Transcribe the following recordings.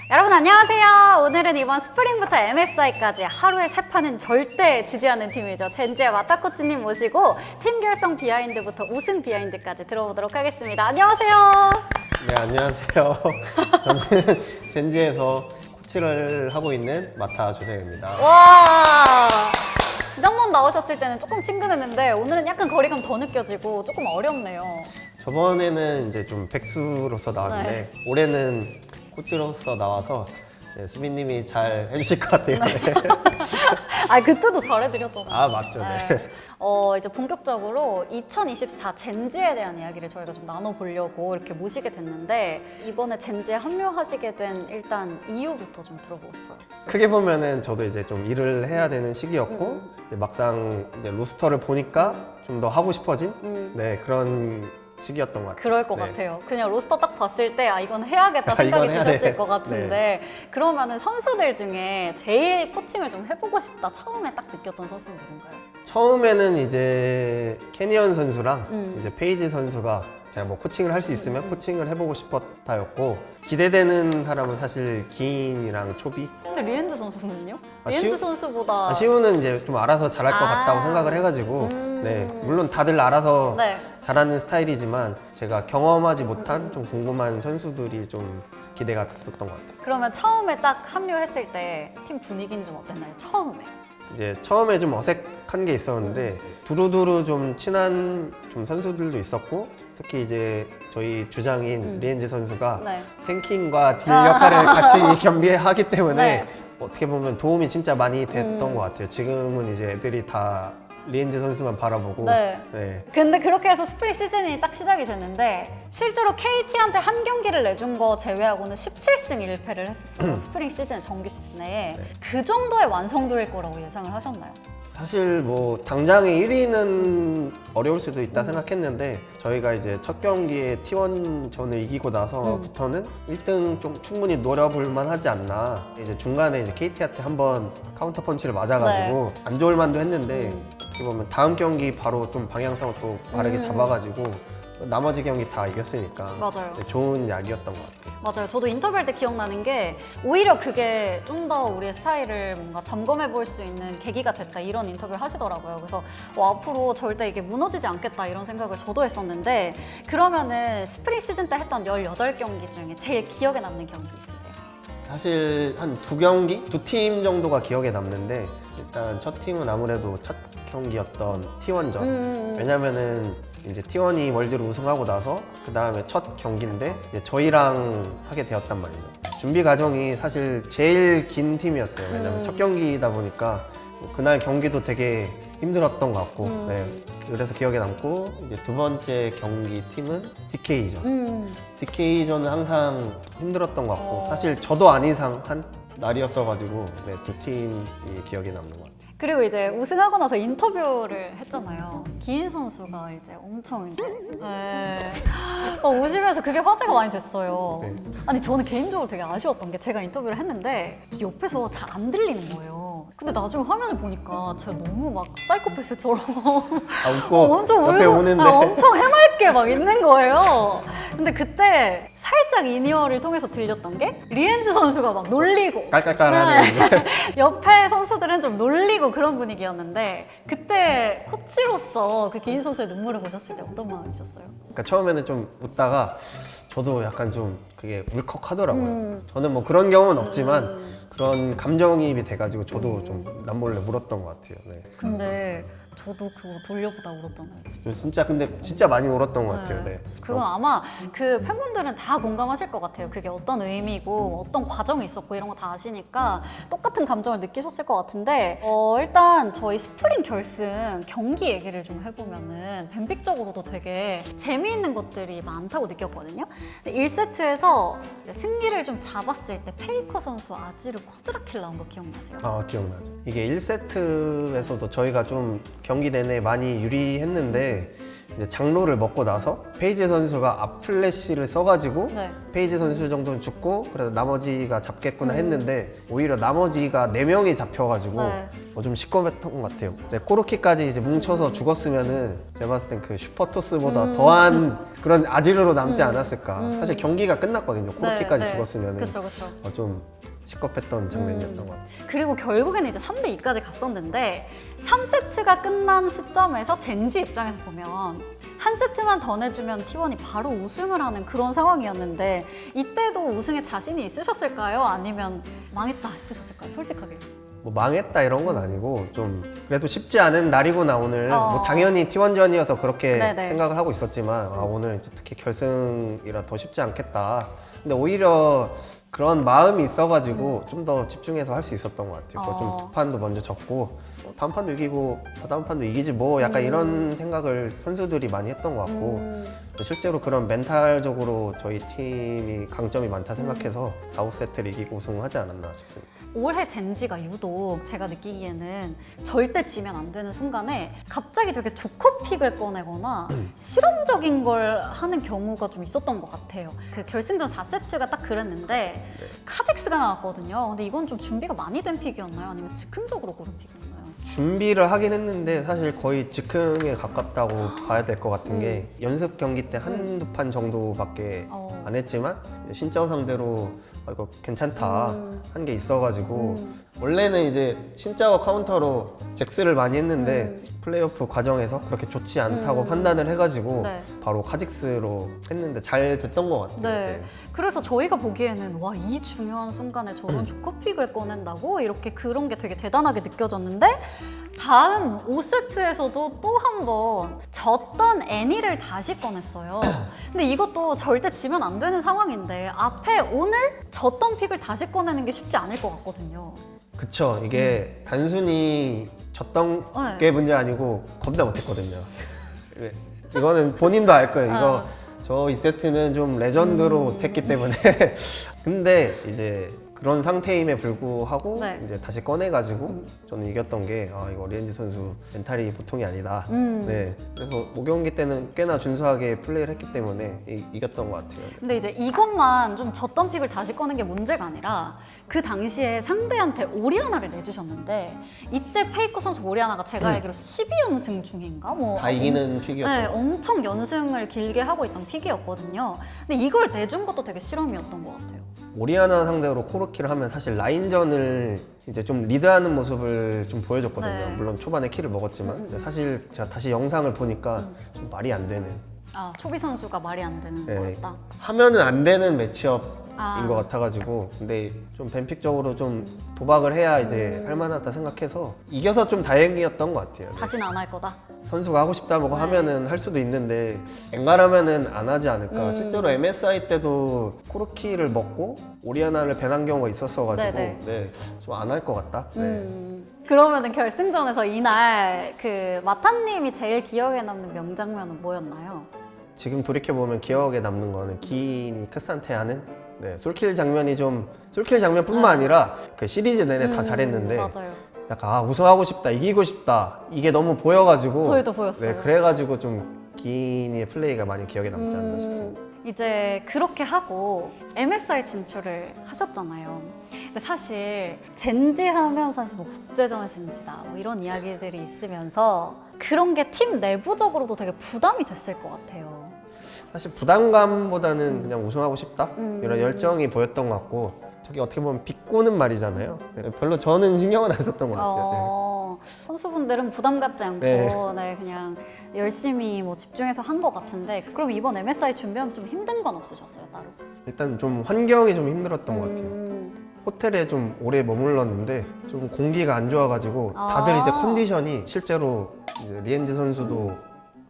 여러분 안녕하세요. 오늘은 이번 스프링부터 MSI까지 하루에 3판은 절대 지지 않는 팀이죠. 젠지의 마타 코치님 모시고 팀 결성 비하인드부터 우승 비하인드까지 들어보도록 하겠습니다. 안녕하세요. 네, 안녕하세요. 저는 젠지에서 코치를 하고 있는 마타 조세입니다. 와, 지난번 나오셨을 때는 조금 친근했는데 오늘은 약간 거리감 더 느껴지고 조금 어렵네요. 저번에는 이제 좀 백수로서 나왔는데 올해는 코치로서 나와서 수빈님이 잘 해주실 것 같아요. 네. 아, 그때도 잘해드렸잖아요. 아, 맞죠. 네. 이제 본격적으로 2024 젠지에 대한 이야기를 저희가 좀 나눠보려고 이렇게 모시게 됐는데 이번에 젠지에 합류하시게 된 일단 이유부터 좀 들어보고 싶어요. 크게 보면은 저도 이제 좀 일을 해야 되는 시기였고 이제 막상 이제 로스터를 보니까 좀 더 하고 싶어진 네, 그런 시기였던 것 같아요. 그럴 것 네. 같아요. 그냥 로스터 딱 봤을 때 아 이건 해야겠다 아, 생각이 이건 해야 드셨을 돼. 것 같은데 네. 그러면은 선수들 중에 제일 코칭을 좀 해보고 싶다 처음에 딱 느꼈던 선수는 누군가요? 처음에는 이제 캐니언 선수랑 이제 페이지 선수가 제가 뭐 코칭을 할 수 있으면 코칭을 해보고 싶었다였고 기대되는 사람은 사실 기인이랑 초비. 근데 리엔즈 선수는요? 아, 리엔즈 시우? 선수보다 시우는 이제 좀 알아서 잘할 것 같다고 생각을 해가지고 네, 물론 다들 알아서 네. 잘하는 스타일이지만 제가 경험하지 못한 좀 궁금한 선수들이 좀 기대가 됐었던 것 같아요. 그러면 처음에 딱 합류했을 때 팀 분위기는 좀 어땠나요? 처음에? 이제 처음에 좀 어색한 게 있었는데 두루두루 좀 친한 좀 선수들도 있었고 특히 이제 저희 주장인 리엔즈 선수가 네. 탱킹과 딜 역할을 같이 겸비하기 때문에 네. 어떻게 보면 도움이 진짜 많이 됐던 것 같아요. 지금은 이제 애들이 다 리엔즈 선수만 바라보고 네. 네. 근데 그렇게 해서 스프링 시즌이 딱 시작이 됐는데 실제로 KT한테 한 경기를 내준 거 제외하고는 17승 1패를 했었어요. 스프링 시즌, 정규 시즌에. 네. 그 정도의 완성도일 거라고 예상을 하셨나요? 사실 뭐 당장의 1위는 어려울 수도 있다 생각했는데 저희가 이제 첫 경기에 T1전을 이기고 나서부터는 1등 좀 충분히 노려볼 만하지 않나. 이제 중간에 이제 KT한테 한번 카운터 펀치를 맞아가지고 안 좋을 만도 했는데 어떻게 보면 다음 경기 바로 좀 방향성을 또 바르게 잡아가지고 나머지 경기 다 이겼으니까 맞아요. 좋은 약이었던 것 같아요. 맞아요. 저도 인터뷰할 때 기억나는 게 오히려 그게 좀 더 우리의 스타일을 뭔가 점검해 볼 수 있는 계기가 됐다 이런 인터뷰를 하시더라고요. 그래서 앞으로 절대 이게 무너지지 않겠다 이런 생각을 저도 했었는데 그러면은 스프링 시즌 때 했던 18경기 중에 제일 기억에 남는 경기 있으세요? 사실 한 두 경기? 두 팀 정도가 기억에 남는데 일단 첫 팀은 아무래도 첫 경기였던 T1전 왜냐면은 이제 T1이 월드를 우승하고 나서 그 다음에 첫 경기인데 이제 저희랑 하게 되었단 말이죠. 준비 과정이 사실 제일 긴 팀이었어요. 왜냐면 첫 경기이다 보니까 그날 경기도 되게 힘들었던 것 같고 네. 그래서 기억에 남고 이제 두 번째 경기 팀은 DK죠. DK전은 항상 힘들었던 것 같고 사실 저도 안 이상 한 날이었어가지고 네, 두 팀이 기억에 남는 것 같아요. 그리고 이제 우승하고 나서 인터뷰를 했잖아요. 기인 선수가 이제 엄청 이제 웃으면서 그게 화제가 많이 됐어요. 네. 아니 저는 개인적으로 되게 아쉬웠던 게 제가 인터뷰를 했는데 옆에서 잘 안 들리는 거예요. 근데 나중에 화면을 보니까 제가 너무 막 사이코패스처럼 아, 웃고 엄청 옆에 울고 우는데 엄청 해맑게 막 있는 거예요. 근데 그때 살짝 인이어를 통해서 들렸던 게 리엔즈 선수가 막 놀리고 깔깔깔하는 네. 옆에 선수들은 좀 놀리고 그런 분위기였는데 그때 코치로서 그 기인 선수의 눈물을 보셨을 때 어떤 마음이셨어요? 그러니까 처음에는 좀 웃다가 저도 약간 좀 그게 울컥하더라고요. 저는 뭐 그런 경험은 없지만 그런 감정이입이 돼가지고 저도 좀 남몰래 울었던 것 같아요. 네. 근데 저도 그거 돌려보다 울었잖아요. 진짜 근데 진짜 많이 울었던 것 같아요. 네. 그건 아마 그 팬분들은 다 공감하실 것 같아요. 그게 어떤 의미고 어떤 과정이 있었고 이런 거 다 아시니까 똑같은 감정을 느끼셨을 것 같은데 일단 저희 스프링 결승 경기 얘기를 좀 해보면은 뱀픽적으로도 되게 재미있는 것들이 많다고 느꼈거든요. 1세트에서 승리를 좀 잡았을 때 페이커 선수 아지르 쿼드라킬 나온 거 기억나세요? 아, 기억나죠. 이게 1세트에서도 저희가 좀 경기 내내 많이 유리했는데 이제 장로를 먹고 나서 페이지 선수가 앞플래시를 써가지고 네. 페이지 선수 정도는 죽고 그래서 나머지가 잡겠구나 했는데 오히려 나머지가 4명이 잡혀가지고 네. 좀 시끄럽던 것 같아요. 네, 코르키까지 이제 뭉쳐서 죽었으면은 제가 봤을 땐 그 슈퍼토스보다 더한 그런 아지르로 남지 않았을까. 사실 경기가 끝났거든요. 코르키까지 죽었으면은 그쵸. 좀 시겁했던 장면이었던 것 같아요. 그리고 결국에는 이제 3대2까지 갔었는데 3세트가 끝난 시점에서 젠지 입장에서 보면 한 세트만 더 내주면 T1이 바로 우승을 하는 그런 상황이었는데 이때도 우승에 자신이 있으셨을까요? 아니면 망했다 싶으셨을까요? 솔직하게. 뭐 망했다 이런 건 아니고 좀 그래도 쉽지 않은 날이구나 오늘. 뭐 당연히 T1전이어서 그렇게 네네. 생각을 하고 있었지만 오늘 특히 결승이라 더 쉽지 않겠다. 근데 오히려 그런 마음이 있어가지고 좀 더 집중해서 할 수 있었던 것 같아요. 좀 두 판도 먼저 졌고 다음 판도 이기고 다음 판도 이기지 뭐 약간 이런 생각을 선수들이 많이 했던 것 같고 실제로 그런 멘탈적으로 저희 팀이 강점이 많다 생각해서 4, 5세트를 이기고 우승하지 않았나 싶습니다. 올해 젠지가 유독 제가 느끼기에는 절대 지면 안 되는 순간에 갑자기 되게 조커픽을 꺼내거나 실험적인 걸 하는 경우가 좀 있었던 것 같아요. 그 결승전 4세트가 딱 그랬는데 카직스가 나왔거든요. 근데 이건 좀 준비가 많이 된 픽이었나요? 아니면 즉흥적으로 고른 픽이었나요? 준비를 하긴 했는데 사실 거의 즉흥에 가깝다고 봐야 될 것 같은 게 연습 경기 때 한두 판 정도밖에 안 했지만 신짜오 상대로 이거 괜찮다 한 게 있어가지고 원래는 이제 신짜오 카운터로 잭스를 많이 했는데 플레이오프 과정에서 그렇게 좋지 않다고 판단을 해가지고 네. 바로 카직스로 했는데 잘 됐던 것 같아요. 네. 그래서 저희가 보기에는 와, 이 중요한 순간에 저런 조커픽을 꺼낸다고 이렇게 그런 게 되게 대단하게 느껴졌는데 다음 5세트에서도 또 한 번 졌던 애니를 다시 꺼냈어요. 근데 이것도 절대 지면 안 되는 상황인데 앞에 오늘 졌던 픽을 다시 꺼내는 게 쉽지 않을 것 같거든요. 그쵸. 이게 단순히 졌던 네. 게 문제 아니고 겁나 못했거든요. 이거는 본인도 알 거예요. 이거 저 2세트는 좀 레전드로 못했기 때문에. 근데 이제 그런 상태임에 불구하고 네. 이제 다시 꺼내가지고 저는 이겼던 게 이거 리엔지 선수 멘탈이 보통이 아니다. 네. 그래서 5경기 때는 꽤나 준수하게 플레이를 했기 때문에 이겼던 것 같아요. 근데 이제 이것만 좀 졌던 픽을 다시 꺼낸 게 문제가 아니라 그 당시에 상대한테 오리아나를 내주셨는데 이때 페이커 선수 오리아나가 제가 알기로 12연승 중인가? 다 이기는 네, 픽이었던 것 같아요. 엄청 연승을 길게 하고 있던 픽이었거든요. 근데 이걸 내준 것도 되게 실험이었던 것 같아요. 오리아나 상대로 코르키를 하면 사실 라인전을 이제 좀 리드하는 모습을 좀 보여줬거든요. 네. 물론 초반에 키를 먹었지만 근데 사실 제가 다시 영상을 보니까 좀 말이 안 되는 초비 선수가 말이 안 되는 것 같다. 하면은 안 되는 매치업인 아. 것 같아가지고 근데 좀 벤픽적으로 좀 도박을 해야 이제 할만하다 생각해서 이겨서 좀 다행이었던 것 같아요. 다시는 안 할 거다. 선수가 하고 싶다고 하면은 할 수도 있는데 엔간하면은 안 하지 않을까. 실제로 MSI 때도 코르키를 먹고 오리아나를 배난 경우가 있었어가지고 네네. 좀 안 할 것 같다. 그러면은 결승전에서 이날 그 마타님이 제일 기억에 남는 명장면은 뭐였나요? 지금 돌이켜보면 기억에 남는 거는 기인이 크산테 하는 솔킬 장면이 솔킬 장면뿐만 아니라 그 시리즈 내내 다 잘했는데 맞아요. 약간 우승하고 싶다, 이기고 싶다 이게 너무 보여가지고 저희도 보였어요. 그래가지고 좀 기인의 플레이가 많이 기억에 남지 않나 싶습니다. 이제 그렇게 하고 MSI 진출을 하셨잖아요. 근데 사실 젠지 하면 사실 뭐 국제전의 젠지다 뭐 이런 이야기들이 있으면서 그런 게 팀 내부적으로도 되게 부담이 됐을 것 같아요. 사실 부담감보다는 그냥 우승하고 싶다 이런 열정이 보였던 것 같고 저게 어떻게 보면 비꼬는 말이잖아요. 별로 저는 신경은 안 썼던 것 같아요. 선수분들은 부담 갖지 않고 네. 그냥 열심히 뭐 집중해서 한 것 같은데 그럼 이번 MSI 준비하면서 좀 힘든 건 없으셨어요 따로? 일단 좀 환경이 좀 힘들었던 것 같아요. 호텔에 좀 오래 머물렀는데 좀 공기가 안 좋아가지고 다들 이제 컨디션이 실제로 이제 리엔지 선수도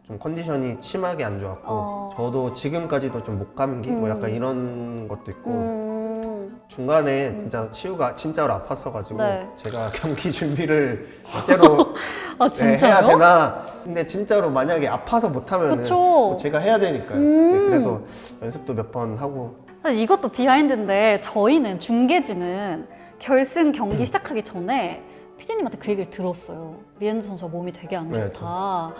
좀 컨디션이 심하게 안 좋았고 저도 지금까지도 좀 목 감기 뭐 약간 이런 것도 있고 중간에 진짜 치유가 진짜로 아팠어가지고 네. 제가 경기 준비를 실제로 진짜요? 해야 되나 근데 진짜로 만약에 아파서 못하면 그쵸. 뭐 제가 해야 되니까요. 그래서 연습도 몇 번 하고 사실 이것도 비하인드인데 저희는 중계진은 결승 경기 시작하기 전에 피디님한테 그 얘기를 들었어요. 리엔즈 선수가 몸이 되게 안 네, 좋다.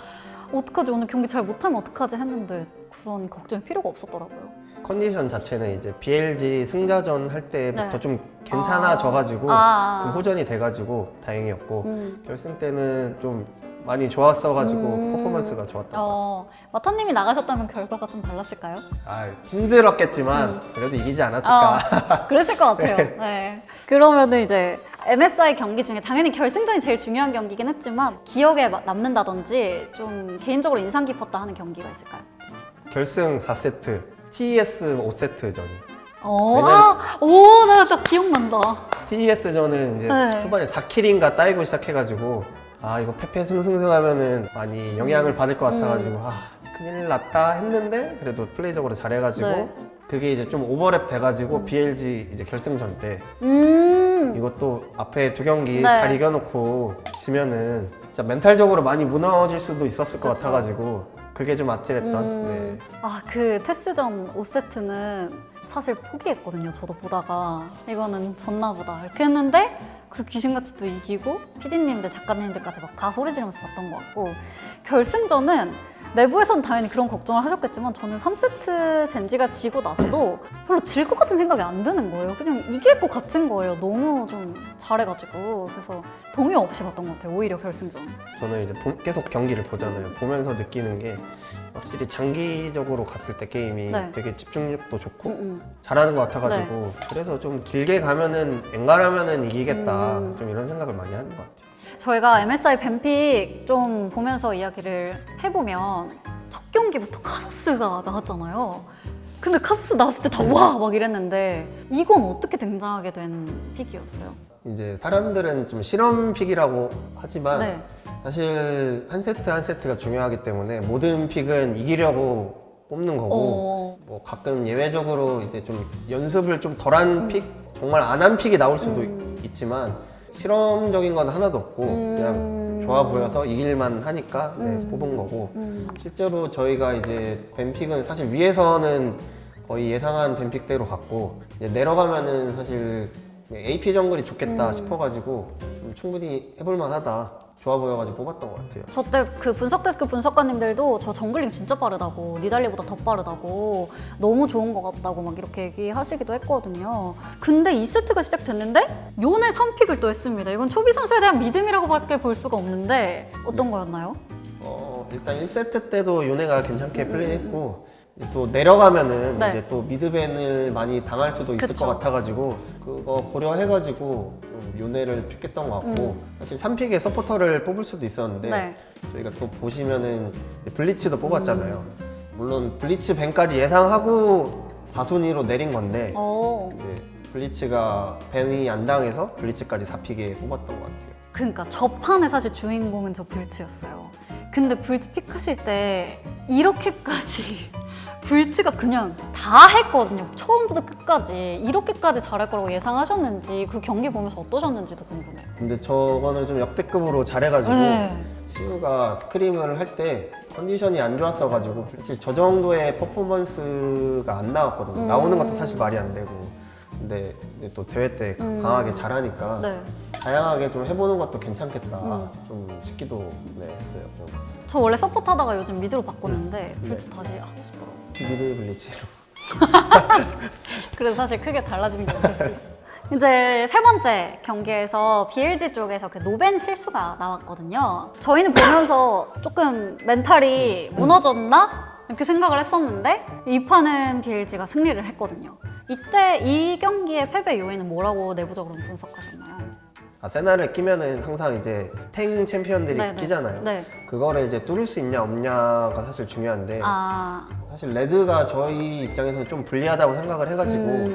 어떡하지 오늘 경기 잘 못하면 어떡하지 했는데 그런 걱정이 필요가 없었더라고요. 컨디션 자체는 이제 BLG 승자전 할 때부터 네. 좀 괜찮아져가지고 좀 호전이 돼가지고 다행이었고 결승 때는 좀 많이 좋았어가지고 퍼포먼스가 좋았던 것 같아요. 마타님이 나가셨다면 결과가 좀 달랐을까요? 힘들었겠지만 그래도 이기지 않았을까. 그랬을 것 같아요. 네. 그러면은 이제 MSI 경기 중에 당연히 결승전이 제일 중요한 경기긴 했지만 기억에 남는다든지 좀 개인적으로 인상 깊었다 하는 경기가 있을까요? 결승 4세트, TES 5세트 전이. 나 기억난다. TES전은 이제 네. 초반에 4킬인가 따이고 시작해가지고 이거 패패승승승 하면은 많이 영향을 받을 것 같아가지고 큰일 났다 했는데 그래도 플레이적으로 잘해가지고 네. 그게 이제 좀 오버랩 돼가지고 BLG 이제 결승전 때 이것도 앞에 두 경기 네. 잘 이겨놓고 지면은 진짜 멘탈적으로 많이 무너질 수도 있었을 것 그쵸. 같아가지고 그게 좀 아찔했던. 네. 그 테스전 5세트는 사실 포기했거든요. 저도 보다가 이거는 졌나 보다 이렇게 했는데 그 귀신같이 또 이기고 PD님들 작가님들까지 막 다 소리 지르면서 봤던 것 같고 결승전은 내부에서는 당연히 그런 걱정을 하셨겠지만 저는 3세트 젠지가 지고 나서도 별로 질 것 같은 생각이 안 드는 거예요. 그냥 이길 것 같은 거예요. 너무 좀 잘해가지고 그래서 동요 없이 봤던 것 같아요. 오히려 결승전. 저는 이제 계속 경기를 보잖아요. 보면서 느끼는 게 확실히 장기적으로 갔을 때 게임이 네. 되게 집중력도 좋고 잘하는 것 같아가지고 그래서 좀 길게 가면은 엔간하면은 이기겠다 좀 이런 생각을 많이 하는 것 같아요. 저희가 MSI 뱀픽 좀 보면서 이야기를 해보면 첫 경기부터 카소스가 나왔잖아요. 근데 카소스 나왔을 때 다 와! 막 이랬는데 이건 어떻게 등장하게 된 픽이었어요? 이제 사람들은 좀 실험 픽이라고 하지만 네. 사실 한 세트 한 세트가 중요하기 때문에 모든 픽은 이기려고 뽑는 거고 뭐 가끔 예외적으로 이제 좀 연습을 좀 덜한 픽, 정말 안 한 픽이 나올 수도 있지만 실험적인 건 하나도 없고 그냥 좋아 보여서 이길만 하니까 뽑은 거고 실제로 저희가 이제 뱀픽은 사실 위에서는 거의 예상한 뱀픽대로 갔고 이제 내려가면은 사실 AP 정글이 좋겠다 싶어가지고 좀 충분히 해볼만 하다 좋아 보여가지고 뽑았던 것 같아요. 저 때 그 분석 데스크 분석가님들도 저 정글링 진짜 빠르다고 니달리보다 더 빠르다고 너무 좋은 것 같다고 막 이렇게 얘기하시기도 했거든요. 근데 2세트가 시작됐는데 요네 3픽을 또 했습니다. 이건 초비 선수에 대한 믿음이라고밖에 볼 수가 없는데 어떤 거였나요? 일단 1세트 때도 요네가 괜찮게 플레이했고 이제 또 내려가면은 네. 이제 또 미드밴을 많이 당할 수도 있을 그쵸. 것 같아가지고 그거 고려해가지고 좀 요네를 픽했던 것 같고 사실 3픽에 서포터를 뽑을 수도 있었는데 네. 저희가 또 보시면은 블리츠도 뽑았잖아요. 물론 블리츠 밴까지 예상하고 4순위로 내린 건데 이제 블리츠가 밴이 안 당해서 블리츠까지 4픽에 뽑았던 것 같아요. 그러니까 저 판의 사실 주인공은 저 불치였어요. 근데 불치 픽하실 때 이렇게까지 불치가 그냥 다 했거든요. 처음부터 끝까지 이렇게까지 잘할 거라고 예상하셨는지 그 경기 보면서 어떠셨는지도 궁금해요. 근데 저거는 좀 역대급으로 잘해가지고 시우가 스크림을 할 때 컨디션이 안 좋았어가지고 사실 저 정도의 퍼포먼스가 안 나왔거든요. 나오는 것도 사실 말이 안 되고 근데 이제 또 대회 때 강하게 잘하니까 네. 다양하게 좀 해보는 것도 괜찮겠다 좀 싶기도 했어요. 좀 저 원래 서포트 하다가 요즘 미드로 바꿨는데 불치 다시 하고 싶더라고요. 미드 블리츠로 그래서 사실 크게 달라지는 게 없을 수도 있어요. 이제 세 번째 경기에서 BLG 쪽에서 그 노벤 실수가 나왔거든요. 저희는 보면서 조금 멘탈이 무너졌나? 이렇게 생각을 했었는데 이 판은 BLG가 승리를 했거든요. 이때 이 경기의 패배 요인은 뭐라고 내부적으로 분석하셨나요? 세나를 끼면은 항상 이제 탱 챔피언들이 네네. 끼잖아요. 네. 그거를 이제 뚫을 수 있냐 없냐가 사실 중요한데 사실 레드가 저희 입장에서는 좀 불리하다고 생각을 해가지고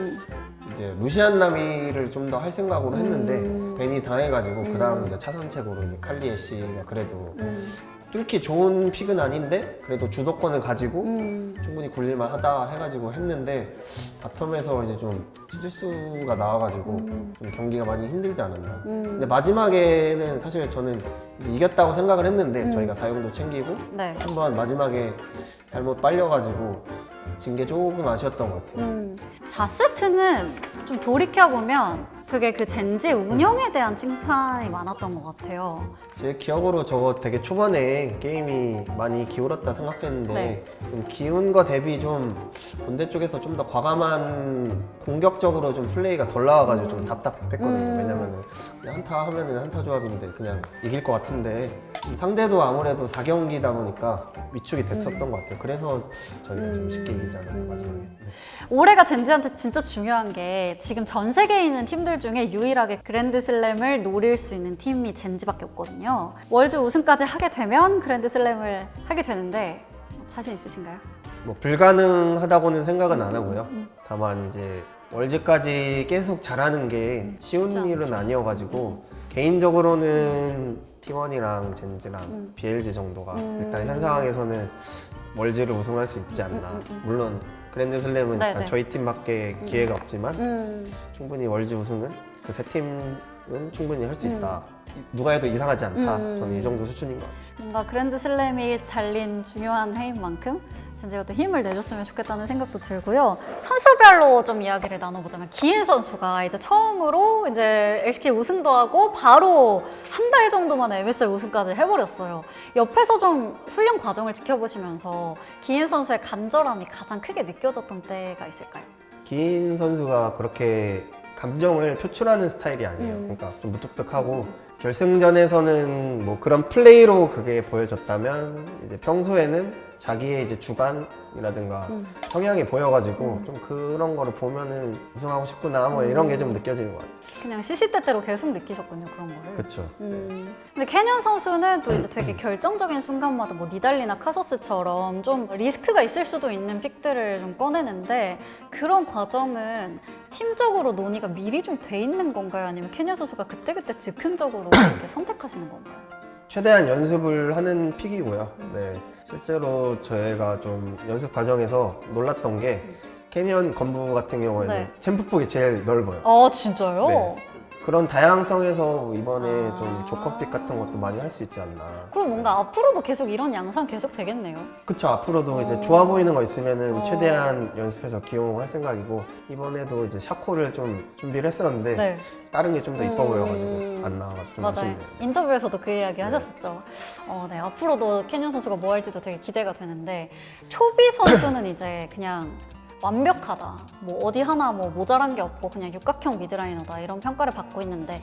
이제 루시안 나미를 좀 더 할 생각으로 했는데 벤이 당해가지고 그 다음 이제 차선책으로 이제 칼리 애쉬가 그래도 뚫기 좋은 픽은 아닌데 그래도 주도권을 가지고 충분히 굴릴만 하다 해가지고 했는데 바텀에서 이제 좀 실수가 나와가지고 좀 경기가 많이 힘들지 않았나. 근데 마지막에는 사실 저는 이겼다고 생각을 했는데 저희가 사용도 챙기고 네. 한번 마지막에 잘못 빨려가지고 진 게 조금 아쉬웠던 것 같아요. 4세트는 좀 돌이켜보면 되게 그 젠지 운영에 대한 칭찬이 많았던 것 같아요. 제 기억으로 저거 되게 초반에 게임이 많이 기울었다 생각했는데 네. 좀 기운 거 대비 좀 본대 쪽에서 좀 더 과감한 공격적으로 좀 플레이가 덜 나와가지고 좀 답답했거든요. 왜냐면은 그냥 한타 하면은 한타 조합인데 그냥 이길 것 같은데 상대도 아무래도 4경기다 보니까 위축이 됐었던 것 같아요. 그래서 저희가 좀 쉽게 이기지 않았나 마지막에. 올해가 젠지한테 진짜 중요한 게 지금 전 세계에 있는 팀들 중에 유일하게 그랜드슬램을 노릴 수 있는 팀이 젠지밖에 없거든요. 월드 우승까지 하게 되면 그랜드슬램을 하게 되는데 자신 있으신가요? 뭐 불가능하다고는 생각은 안 하고요. 다만 이제 월즈까지 계속 잘하는 게 쉬운 쉽지 일은 않죠. 아니어가지고 개인적으로는 T1이랑 젠지랑 BLG 정도가 일단 현 상황에서는 월즈를 우승할 수 있지 않나. 물론 그랜드슬램은 네네. 일단 저희 팀밖에 기회가 없지만 충분히 월즈 우승은 그 세 팀은 충분히 할 수 있다. 누가 해도 이상하지 않다. 저는 이 정도 수준인 것 같아요. 뭔가 그랜드슬램이 달린 중요한 해인 만큼 젠지가 또 힘을 내줬으면 좋겠다는 생각도 들고요. 선수별로 좀 이야기를 나눠보자면 기인 선수가 이제 처음으로 이제 LCK 우승도 하고 바로 한 달 정도 만에 MSL 우승까지 해버렸어요. 옆에서 좀 훈련 과정을 지켜보시면서 기인 선수의 간절함이 가장 크게 느껴졌던 때가 있을까요? 기인 선수가 그렇게 감정을 표출하는 스타일이 아니에요. 그러니까 좀 무뚝뚝하고 결승전에서는 뭐 그런 플레이로 그게 보여졌다면 이제 평소에는 자기의 이제 주관이라든가 성향이 보여가지고 좀 그런 거를 보면은 우승하고 싶구나 뭐 이런 게 좀 느껴지는 것 같아요. 그냥 시시때때로 계속 느끼셨군요, 그런 거를. 그렇죠. 근데 캐년 선수는 또 이제 되게 결정적인 순간마다 뭐 니달리나 카서스처럼 좀 리스크가 있을 수도 있는 픽들을 좀 꺼내는데 그런 과정은 팀적으로 논의가 미리 좀 돼 있는 건가요? 아니면 캐년 선수가 그때그때 즉흥적으로 이렇게 선택하시는 건가요? 최대한 연습을 하는 픽이고요. 네. 실제로 저희가 좀 연습 과정에서 놀랐던 게 캐니언 건부 같은 경우에는 네. 챔프폭이 제일 넓어요. 아 진짜요? 네. 그런 다양성에서 이번에 아. 좀 조커픽 같은 것도 많이 할 수 있지 않나. 그럼 뭔가 앞으로도 계속 이런 양상 계속 되겠네요. 그쵸. 앞으로도 이제 어. 좋아 보이는 거 있으면은 어. 최대한 연습해서 기용할 생각이고 이번에도 이제 샤코를 좀 준비를 했었는데 네. 다른 게 좀 더 이뻐 보여가지고 안 나와가지고 좀 맞아요. 아쉽네요. 인터뷰에서도 그 이야기 하셨었죠. 네. 앞으로도 캐년 선수가 뭐 할지도 되게 기대가 되는데 초비 선수는 이제 그냥 완벽하다. 뭐 어디 하나 뭐 모자란 게 없고 그냥 육각형 미드라이너다 이런 평가를 받고 있는데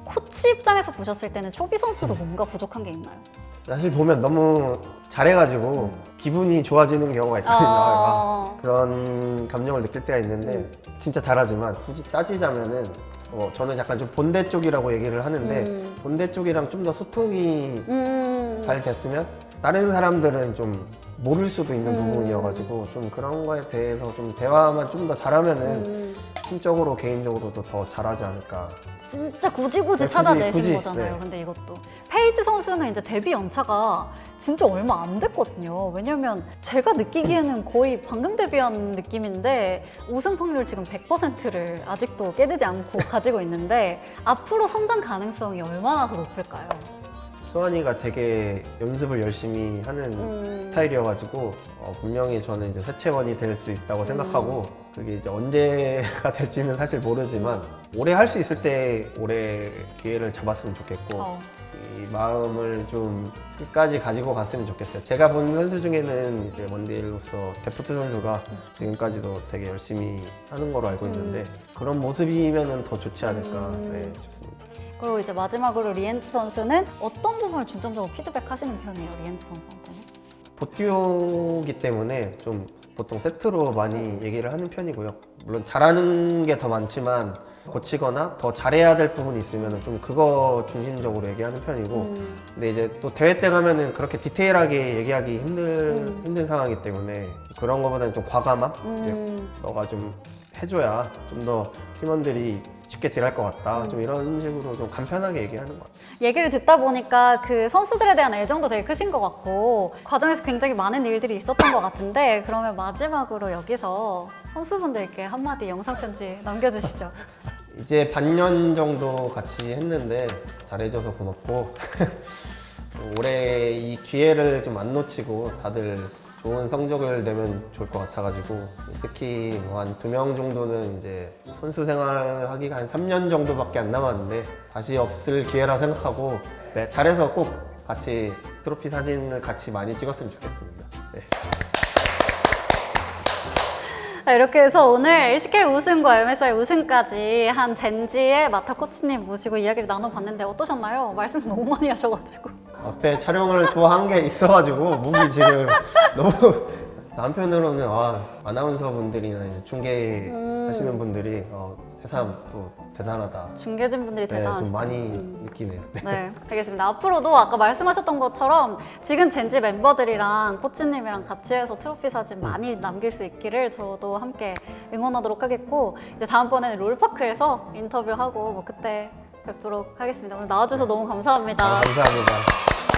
코치 입장에서 보셨을 때는 초비 선수도 뭔가 부족한 게 있나요? 사실 보면 너무 잘해가지고 기분이 좋아지는 경우가 있거든요. 아. 그런 감정을 느낄 때가 있는데 진짜 잘하지만 굳이 따지자면은 저는 약간 좀 본대 쪽이라고 얘기를 하는데 본대 쪽이랑 좀 더 소통이 잘 됐으면 다른 사람들은 좀 모를 수도 있는 부분이어가지고 좀 그런 거에 대해서 좀 대화만 좀 더 잘하면은 팀적으로 개인적으로도 더 잘하지 않을까. 진짜 굳이 네, 굳이, 찾아내신 굳이, 거잖아요. 네. 근데 이것도 페이지 선수는 이제 데뷔 연차가 진짜 얼마 안 됐거든요. 왜냐면 제가 느끼기에는 거의 방금 데뷔한 느낌인데 우승 확률 지금 100%를 아직도 깨지지 않고 가지고 있는데 앞으로 성장 가능성이 얼마나 더 높을까요? 수환이가 되게 연습을 열심히 하는 스타일이어가지고 분명히 저는 이제 세체원이 될 수 있다고 생각하고 그게 이제 언제가 될지는 사실 모르지만 올해 할 수 있을 때 올해 기회를 잡았으면 좋겠고 이 마음을 좀 끝까지 가지고 갔으면 좋겠어요. 제가 본 선수 중에는 이제 원딜로서 데프트 선수가 지금까지도 되게 열심히 하는 거로 알고 있는데 그런 모습이면은 더 좋지 않을까 싶습니다. 그리고 이제 마지막으로 리엔트 선수는 어떤 부분을 중점적으로 피드백 하시는 편이에요, 리엔트 선수한테는? 보듀오기 때문에 좀 보통 세트로 많이 얘기를 하는 편이고요. 물론 잘하는 게 더 많지만 고치거나 더 잘해야 될 부분이 있으면 좀 그거 중심적으로 얘기하는 편이고 근데 이제 또 대회 때 가면은 그렇게 디테일하게 얘기하기 힘든 상황이기 때문에 그런 거보다는 좀 과감함? 이제 너가 좀 해줘야 좀 더 팀원들이 쉽게 딜할 것 같다. 좀 이런 식으로 좀 간편하게 얘기하는 것 같아요. 얘기를 듣다 보니까 그 선수들에 대한 애정도 되게 크신 것 같고 과정에서 굉장히 많은 일들이 있었던 것 같은데 그러면 마지막으로 여기서 선수분들께 한마디 영상 편지 남겨주시죠. 이제 반년 정도 같이 했는데 잘해줘서 고맙고 올해 이 기회를 좀 안 놓치고 다들 좋은 성적을 내면 좋을 것 같아가지고 특히 뭐 한 2명 정도는 이제 선수 생활하기가 한 3년 정도밖에 안 남았는데 다시 없을 기회라 생각하고 네, 잘해서 꼭 같이 트로피 사진을 같이 많이 찍었으면 좋겠습니다. 네. 자, 이렇게 해서 오늘 LCK 우승과 MSI 우승까지 한 젠지의 마타 코치님 모시고 이야기를 나눠봤는데 어떠셨나요? 말씀 너무 많이 하셔가지고. 앞에 촬영을 또 한 게 있어가지고 목이 지금 너무 남편으로는 아나운서 분들이나 이제 중계 하시는 분들이 새삼 또 대단하다. 중계진 분들이 네, 대단하시죠. 좀 많이 느끼네요. 네. 네, 알겠습니다. 앞으로도 아까 말씀하셨던 것처럼 지금 젠지 멤버들이랑 코치님이랑 같이 해서 트로피 사진 많이 남길 수 있기를 저도 함께 응원하도록 하겠고 이제 다음번에는 롤파크에서 인터뷰하고 뭐 그때 뵙도록 하겠습니다. 오늘 나와주셔서 너무 감사합니다. 감사합니다.